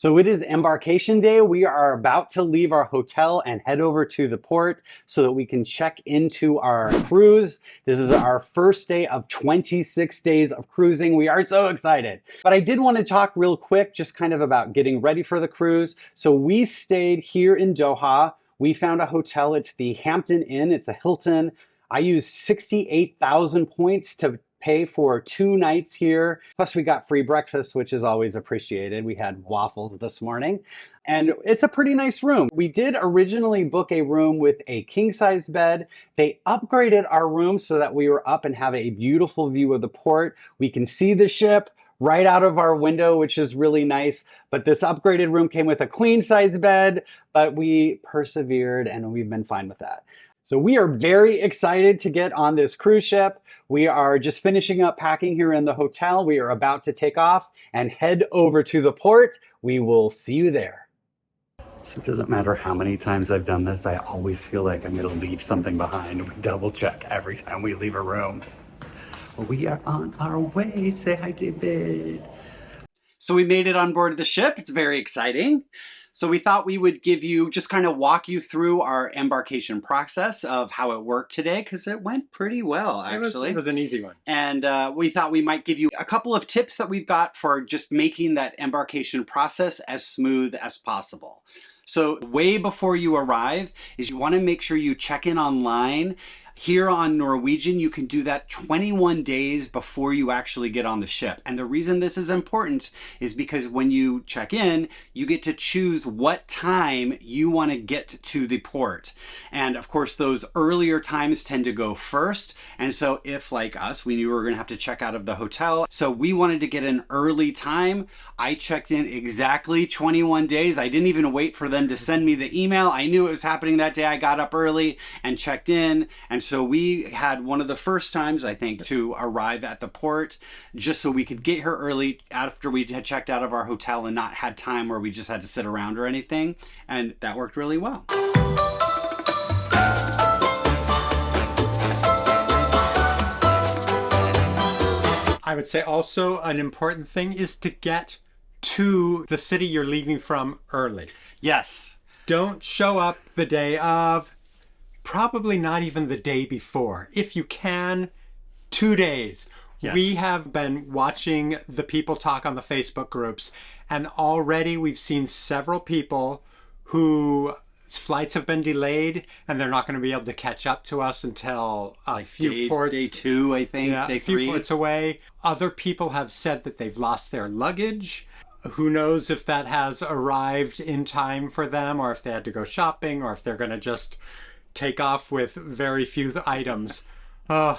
So it is embarkation day. We are about to leave our hotel and head over to the port so that we can check into our cruise. This is our first day of 26 days of cruising. We are so excited. But I did want to talk real quick, just kind of about getting ready for the cruise. So we stayed here in Doha. We found a hotel. It's the Hampton Inn. It's a Hilton. I used 68,000 points to pay for 2 nights here. Plus we got free breakfast, which is always appreciated. We had waffles this morning and it's a pretty nice room. We did originally book a room with a king size bed. They upgraded our room so that we were up and have a beautiful view of the port. We can see the ship right out of our window, which is really nice. But this upgraded room came with a queen size bed, but we persevered and we've been fine with that. So we are very excited to get on this cruise ship. We are just finishing up packing here in the hotel. We are about to take off and head over to the port. We will see you there. So it doesn't matter how many times I've done this, I always feel like I'm gonna leave something behind. We double check every time we leave a room. We are on our way. Say hi, David. So we made it on board the ship. It's very exciting. So we thought we would just kind of walk you through our embarkation process of how it worked today, because it went pretty well, actually. It was an easy one. And we thought we might give you a couple of tips that we've got for just making that embarkation process as smooth as possible. So way before you arrive is you want to make sure you check in online. Here on Norwegian, you can do that 21 days before you actually get on the ship. And the reason this is important is because when you check in, you get to choose what time you want to get to the port. And of course, those earlier times tend to go first. And so if, like us, we knew we were going to have to check out of the hotel, so we wanted to get an early time. I checked in exactly 21 days. I didn't even wait for them to send me the email. I knew it was happening that day. I got up early and checked in. And so we had one of the first times, I think, to arrive at the port, just so we could get here early after we had checked out of our hotel and not had time where we just had to sit around or anything. And that worked really well. I would say also an important thing is to get to the city you're leaving from early. Yes. Don't show up the day of, probably not even the day before. If you can, 2 days. Yes. We have been watching the people talk on the Facebook groups, and already we've seen several people whose flights have been delayed and they're not going to be able to catch up to us until a few ports. Day 2, I think. Yeah, day a few 3. ports away. Other people have said that they've lost their luggage. Who knows if that has arrived in time for them, or if they had to go shopping, or if they're going to just take off with very few items. I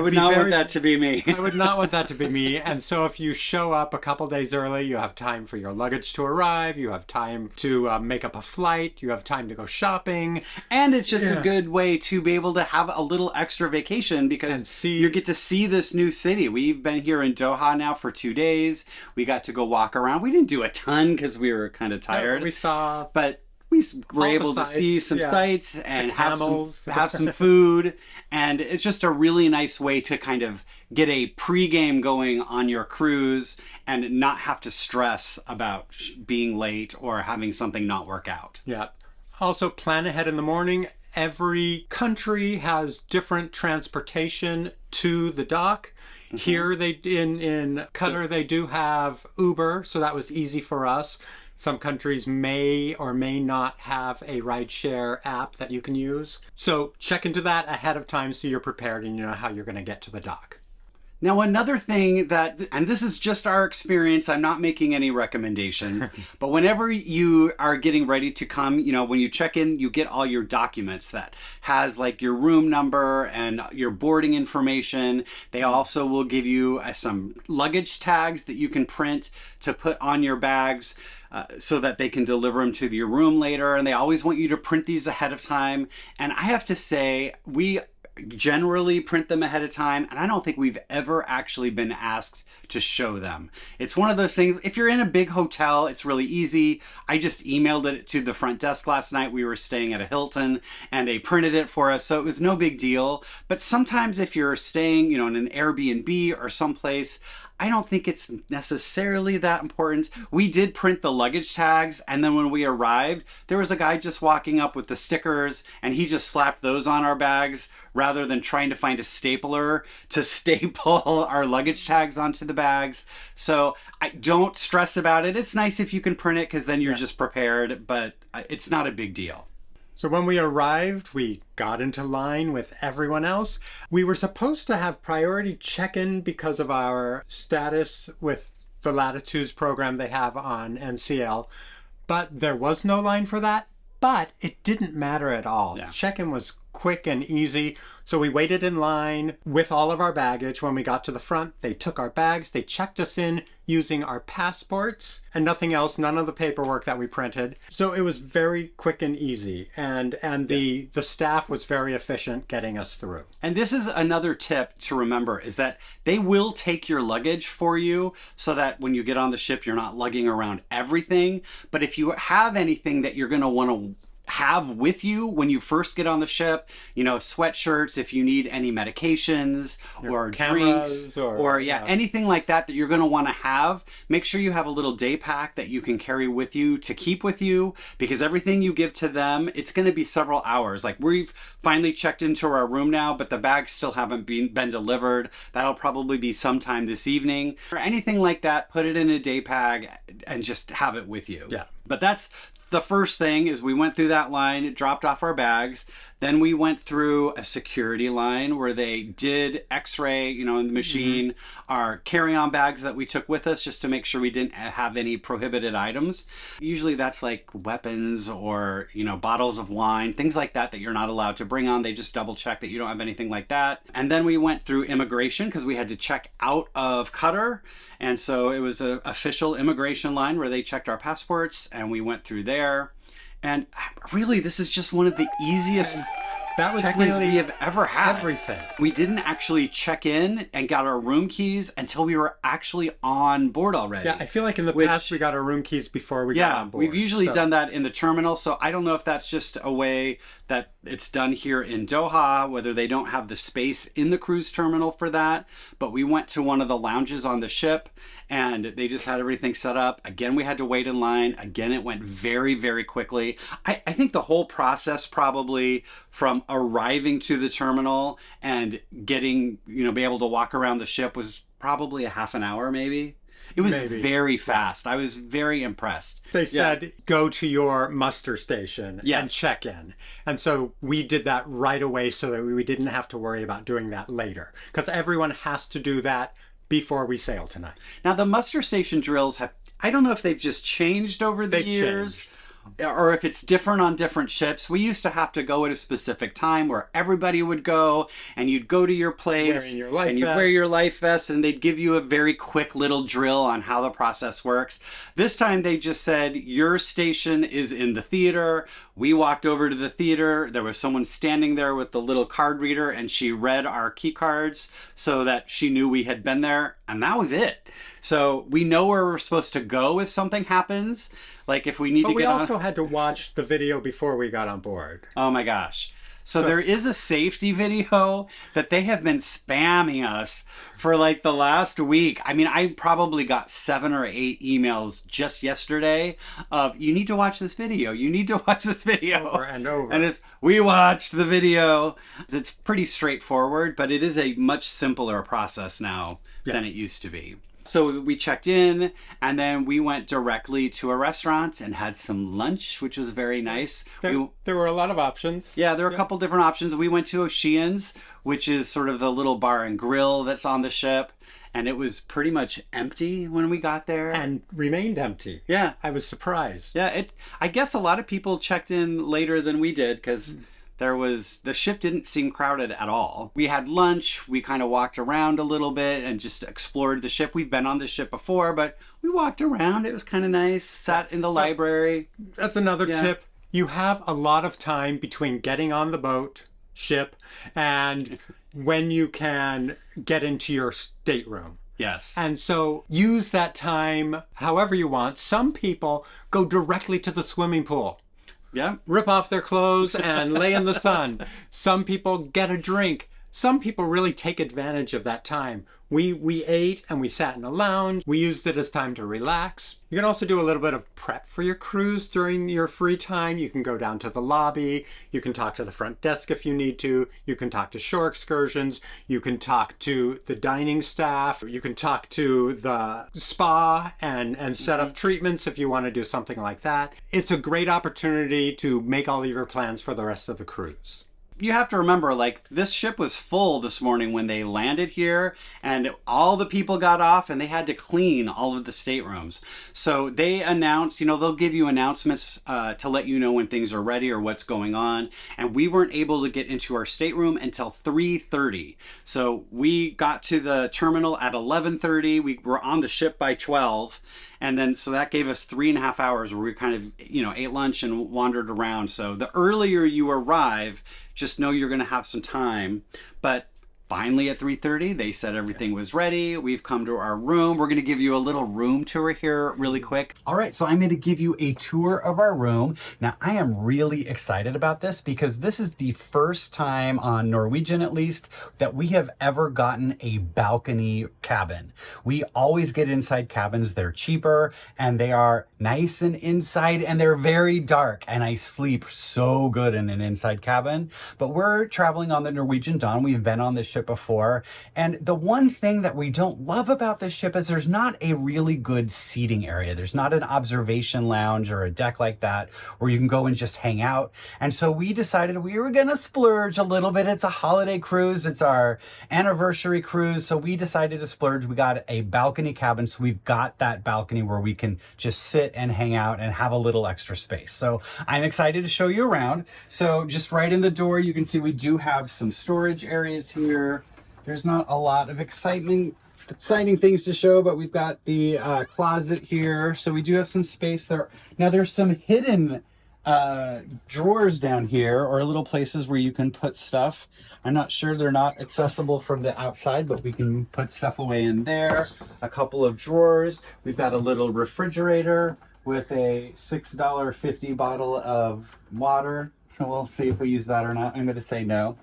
would not want that to be me. I would not want that to be me. And so if you show up a couple days early, you have time for your luggage to arrive. You have time to make up a flight. You have time to go shopping. And it's just a good way to be able to have a little extra vacation, because you get to see this new city. We've been here in Doha now for 2 days. We got to go walk around. We didn't do a ton because we were kind of tired. We saw... But we were able to see some sights and have some food. And it's just a really nice way to kind of get a pregame going on your cruise and not have to stress about being late or having something not work out. Yeah. Also plan ahead in the morning. Every country has different transportation to the dock. Mm-hmm. Here in Qatar, they do have Uber, so that was easy for us. Some countries may or may not have a rideshare app that you can use. So check into that ahead of time so you're prepared and you know how you're going to get to the dock. Now, another thing and this is just our experience, I'm not making any recommendations, but whenever you are getting ready to come, when you check in, you get all your documents that has like your room number and your boarding information. They also will give you some luggage tags that you can print to put on your bags. So that they can deliver them to your room later. And they always want you to print these ahead of time. And I have to say, we generally print them ahead of time, and I don't think we've ever actually been asked to show them. It's one of those things, if you're in a big hotel, it's really easy. I just emailed it to the front desk last night. We were staying at a Hilton and they printed it for us, so it was no big deal. But sometimes if you're staying, in an Airbnb or someplace, I don't think it's necessarily that important. We did print the luggage tags, and then when we arrived, there was a guy just walking up with the stickers, and he just slapped those on our bags rather than trying to find a stapler to staple our luggage tags onto the bags. So I don't stress about it. It's nice if you can print it because then you're just prepared, but it's not a big deal. So when we arrived, we got into line with everyone else. We were supposed to have priority check-in because of our status with the Latitudes program they have on NCL, but there was no line for that. But it didn't matter at all. Yeah. Check-in was quick and easy. So we waited in line with all of our baggage. When we got to the front, they took our bags. They checked us in using our passports and nothing else, none of the paperwork that we printed. So it was very quick and easy. And the staff was very efficient getting us through. And this is another tip to remember, is that they will take your luggage for you so that when you get on the ship, you're not lugging around everything. But if you have anything that you're going to want to have with you when you first get on the ship, you know, sweatshirts, if you need any medications or drinks or anything like that you're going to want to have, make sure you have a little day pack that you can carry with you to keep with you, because everything you give to them, it's going to be several hours. Like, we've finally checked into our room now, but the bags still haven't been delivered. That'll probably be sometime this evening or anything like that. Put it in a day pack and just have it with you. Yeah. But that's the first thing, is we went through that line, dropped off our bags. Then we went through a security line where they did x-ray, you know, in the machine, our carry-on bags that we took with us just to make sure we didn't have any prohibited items. Usually that's like weapons or, you know, bottles of wine, things like that you're not allowed to bring on. They just double check that you don't have anything like that. And then we went through immigration because we had to check out of Qatar. And so it was an official immigration line where they checked our passports, and we went through there. And really, this is just one of the easiest that was check-ins really we have ever had. everything. We didn't actually check in and got our room keys until we were actually on board already. Yeah, I feel like in the past we got our room keys before we got on board. We've usually done that in the terminal, so I don't know if that's just a way that it's done here in Doha, whether they don't have the space in the cruise terminal for that, but we went to one of the lounges on the ship and they just had everything set up. Again, we had to wait in line. Again, it went very, very quickly. I think the whole process, probably from arriving to the terminal and getting, you know, be able to walk around the ship, was probably a half an hour maybe. It was very fast. I was very impressed. They said, go to your muster station and check in. And so we did that right away so that we didn't have to worry about doing that later, because everyone has to do that before we sail tonight. Now, the muster station drills have, I don't know if they've just changed over the years. Or if it's different on different ships. We used to have to go at a specific time where everybody would go, and you'd go to your place and you'd wear your life vest, and they'd give you a very quick little drill on how the process works. This time they just said, your station is in the theater. We walked over to the theater. There was someone standing there with the little card reader, and she read our key cards so that she knew we had been there, and that was it. So we know where we're supposed to go if something happens. Like if we need to get on. But we also had to watch the video before we got on board. Oh my gosh. So there is a safety video that they have been spamming us for like the last week. I mean, I probably got 7 or 8 emails just yesterday of, you need to watch this video. You need to watch this video. Over and over. And we watched the video. It's pretty straightforward, but it is a much simpler process now than it used to be. So we checked in, and then we went directly to a restaurant and had some lunch, which was very nice. There were a lot of options. Yeah, there were a couple different options. We went to Ocean's, which is sort of the little bar and grill that's on the ship. And it was pretty much empty when we got there. And remained empty. Yeah. I was surprised. Yeah, I guess a lot of people checked in later than we did, because the ship didn't seem crowded at all. We had lunch, we kind of walked around a little bit and just explored the ship. We've been on the ship before, but we walked around. It was kind of nice, sat in the library. That's another tip. You have a lot of time between getting on the ship, and when you can get into your stateroom. Yes. And so use that time however you want. Some people go directly to the swimming pool. Yeah. Rip off their clothes and lay in the sun. Some people get a drink, Some people really take advantage of that time. We ate and we sat in the lounge. We used it as time to relax. You can also do a little bit of prep for your cruise during your free time. You can go down to the lobby. You can talk to the front desk if you need to. You can talk to shore excursions. You can talk to the dining staff. You can talk to the spa and set up treatments if you want to do something like that. It's a great opportunity to make all of your plans for the rest of the cruise. You have to remember, like, this ship was full this morning when they landed here, and all the people got off and they had to clean all of the staterooms. So they announced, you know, they'll give you announcements to let you know when things are ready or what's going on. And we weren't able to get into our stateroom until 3:30. So we got to the terminal at 11:30. We were on the ship by 12. And then, so that gave us 3.5 hours where we kind of, you know, ate lunch and wandered around. So the earlier you arrive, just know you're going to have some time. But finally at 3:30, they said everything was ready. We've come to our room. We're going to give you a little room tour here really quick. All right, so I'm going to give you a tour of our room. Now, I am really excited about this because this is the first time on Norwegian, at least, that we have ever gotten a balcony cabin. We always get inside cabins. They're cheaper and they are nice and inside and they're very dark. And I sleep so good in an inside cabin. But we're traveling on the Norwegian Dawn. We've been on this ship before. And the one thing that we don't love about this ship is there's not a really good seating area. There's not an observation lounge or a deck like that where you can go and just hang out. And so we decided we were going to splurge a little bit. It's a holiday cruise. It's our anniversary cruise. So we decided to splurge. We got a balcony cabin. So we've got that balcony where we can just sit and hang out and have a little extra space. So I'm excited to show you around. So just right in the door, you can see we do have some storage areas here. There's not a lot of exciting things to show, but we've got the closet here. So we do have some space there. Now there's some hidden drawers down here, or little places where you can put stuff. I'm not sure, they're not accessible from the outside, but we can put stuff away in there. A couple of drawers. We've got a little refrigerator with a $6.50 bottle of water. So we'll see if we use that or not. I'm going to say no.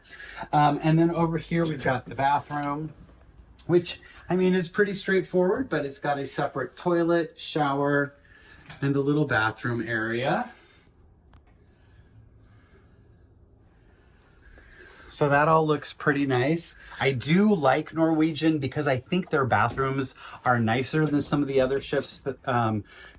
And then over here, we've got the bathroom, which, I mean, is pretty straightforward, but it's got a separate toilet, shower, and the little bathroom area. So that all looks pretty nice. I do like Norwegian because I think their bathrooms are nicer than some of the other ships that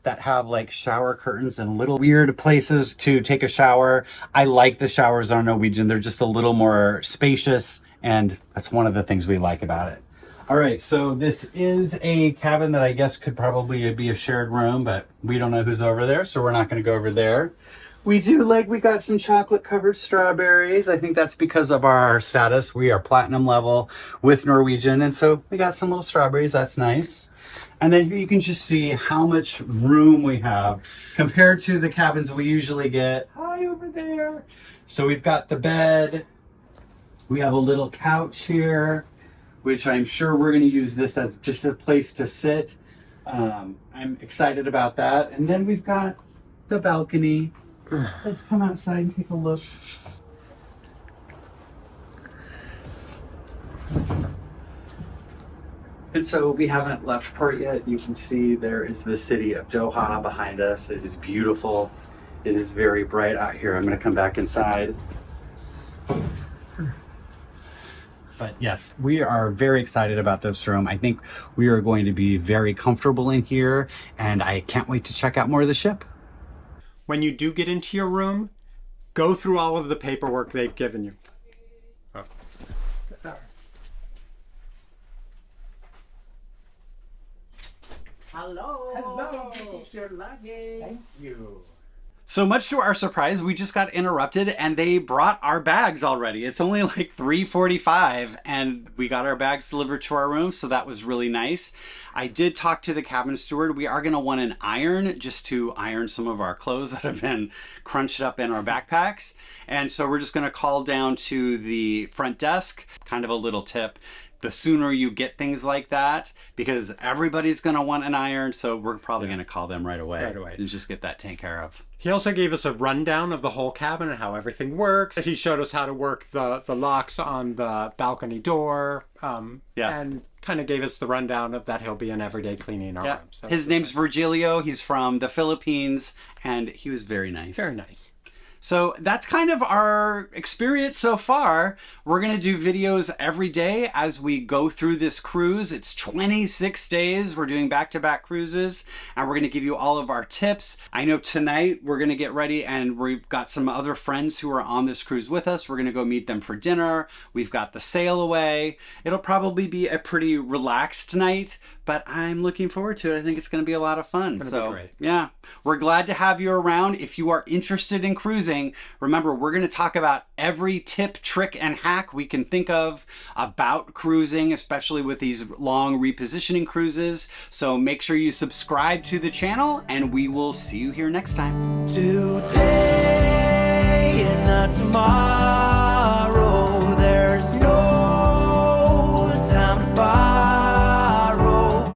that have like shower curtains and little weird places to take a shower. I like the showers on Norwegian. They're just a little more spacious, and that's one of the things we like about it. All right, so this is a cabin that I guess could probably be a shared room, but we don't know who's over there, so we're not going to go over there. We got some chocolate covered strawberries. I think that's because of our status. We are platinum level with Norwegian. And so we got some little strawberries. That's nice. And then here you can just see how much room we have compared to the cabins we usually get. Hi over there. So we've got the bed. We have a little couch here, which I'm sure we're going to use this as just a place to sit. I'm excited about that. And then we've got the balcony. Let's come outside and take a look. And so we haven't left port yet. You can see there is the city of Doha behind us. It is beautiful. It is very bright out here. I'm going to come back inside. But yes, we are very excited about this room. I think we are going to be very comfortable in here, and I can't wait to check out more of the ship. When you do get into your room, go through all of the paperwork they've given you. Oh. Hello. Hello. This is your luggage. Thank you. So much to our surprise, we just got interrupted and they brought our bags already. It's only like 3:45 and we got our bags delivered to our room, so that was really nice. I did talk to the cabin steward. We are going to want an iron just to iron some of our clothes that have been crunched up in our backpacks. And so we're just going to call down to the front desk, kind of a little tip. the sooner you get things like that, because everybody's going to want an iron. So we're probably going to call them right away and just get that taken care of. He also gave us a rundown of the whole cabin and how everything works. He showed us how to work the locks on the balcony door. And kind of gave us the rundown of that he'll be an everyday cleaning our room. So his name's Virgilio. He's from the Philippines, and he was very nice. Very nice. So that's kind of our experience so far. We're going to do videos every day as we go through this cruise. It's 26 days. We're doing back-to-back cruises, and we're going to give you all of our tips. I know tonight we're going to get ready, and we've got some other friends who are on this cruise with us. We're going to go meet them for dinner. We've got the sail away. It'll probably be a pretty relaxed night, but I'm looking forward to it. I think it's going to be a lot of fun. It's going to be great. Yeah, we're glad to have you around. If you are interested in cruising, remember, we're going to talk about every tip, trick, and hack we can think of about cruising, especially with these long repositioning cruises. So make sure you subscribe to the channel, and we will see you here next time. Today and not tomorrow.